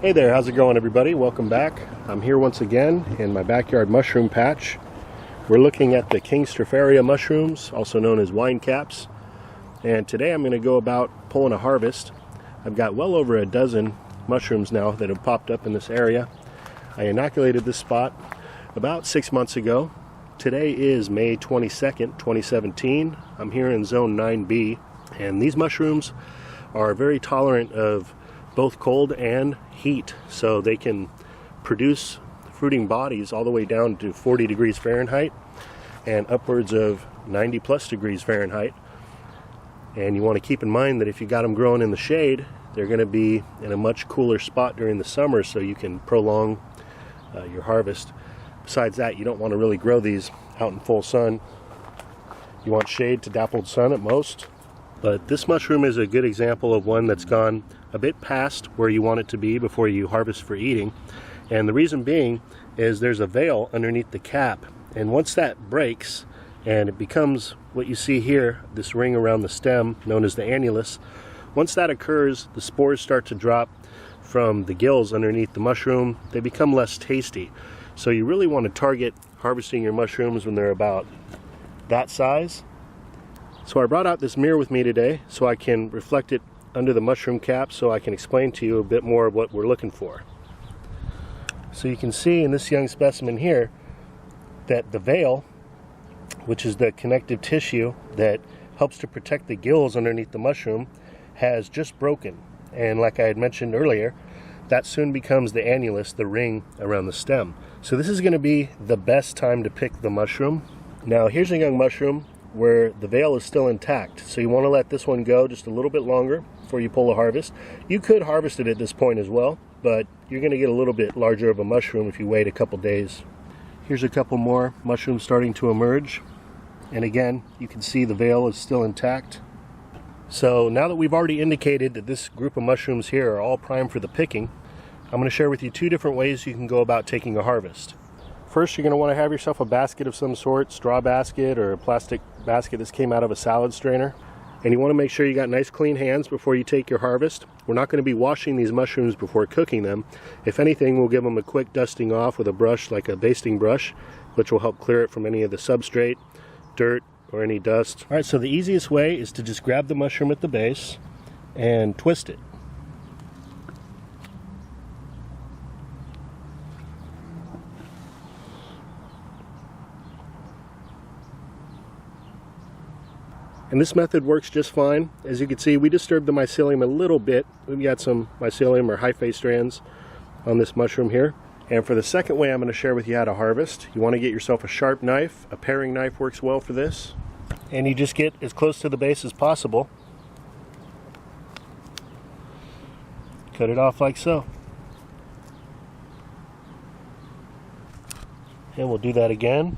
Hey there, how's it going everybody? Welcome back. I'm here once again in my backyard mushroom patch. We're looking at the King Stropharia mushrooms, also known as wine caps. And today I'm going to go about pulling a harvest. I've got well over a dozen mushrooms now that have popped up in this area. I inoculated this spot about 6 months ago. Today is May 22nd, 2017. I'm here in zone 9B, and these mushrooms are very tolerant of both cold and heat, so they can produce fruiting bodies all the way down to 40 degrees Fahrenheit and upwards of 90 plus degrees Fahrenheit. And you want to keep in mind that if you got them growing in the shade, they're going to be in a much cooler spot during the summer, so you can prolong your harvest. Besides that, you don't want to really grow these out in full sun. You want shade to dappled sun at most. But this mushroom is a good example of one that's gone a bit past where you want it to be before you harvest for eating. And the reason being is there's a veil underneath the cap, and once that breaks and it becomes what you see here, this ring around the stem known as the annulus, once that occurs, the spores start to drop from the gills underneath the mushroom. They become less tasty. So you really want to target harvesting your mushrooms when they're about that size. So I brought out this mirror with me today so I can reflect it under the mushroom cap so I can explain to you a bit more of what we're looking for. So you can see in this young specimen here that the veil, which is the connective tissue that helps to protect the gills underneath the mushroom, has just broken. And like I had mentioned earlier, that soon becomes the annulus, the ring around the stem. So this is going to be the best time to pick the mushroom. Now here's a young mushroom where the veil is still intact, so you want to let this one go just a little bit longer before you pull a harvest. You could harvest it at this point as well, but you're going to get a little bit larger of a mushroom if you wait a couple days. Here's a couple more mushrooms starting to emerge, and again you can see the veil is still intact. So now that we've already indicated that this group of mushrooms here are all primed for the picking, I'm going to share with you two different ways you can go about taking a harvest. First, you're going to want to have yourself a basket of some sort, straw basket or a plastic basket that came out of a salad strainer. And you want to make sure you got nice clean hands before you take your harvest. We're not going to be washing these mushrooms before cooking them. If anything, we'll give them a quick dusting off with a brush like a basting brush, which will help clear it from any of the substrate, dirt, or any dust. Alright, so the easiest way is to just grab the mushroom at the base and twist it. And this method works just fine. As you can see, we disturbed the mycelium a little bit. We've got some mycelium or hyphae strands on this mushroom here. And for the second way I'm going to share with you how to harvest, you want to get yourself a sharp knife. A paring knife works well for this. And you just get as close to the base as possible. Cut it off like so. And we'll do that again.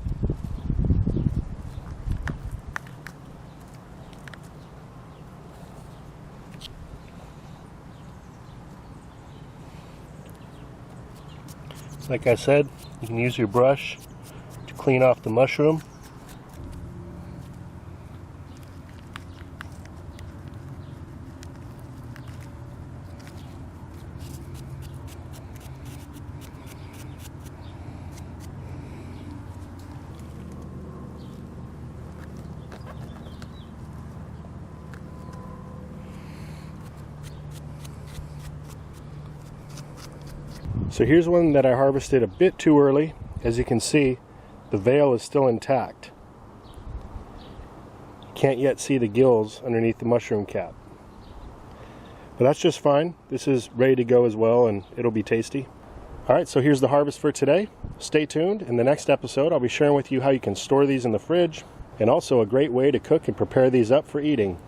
Like I said, you can use your brush to clean off the mushroom. So here's one that I harvested a bit too early. As you can see, the veil is still intact. You can't yet see the gills underneath the mushroom cap. But that's just fine. This is ready to go as well, and it'll be tasty. Alright, so here's the harvest for today. Stay tuned. In the next episode, I'll be sharing with you how you can store these in the fridge, and also a great way to cook and prepare these up for eating.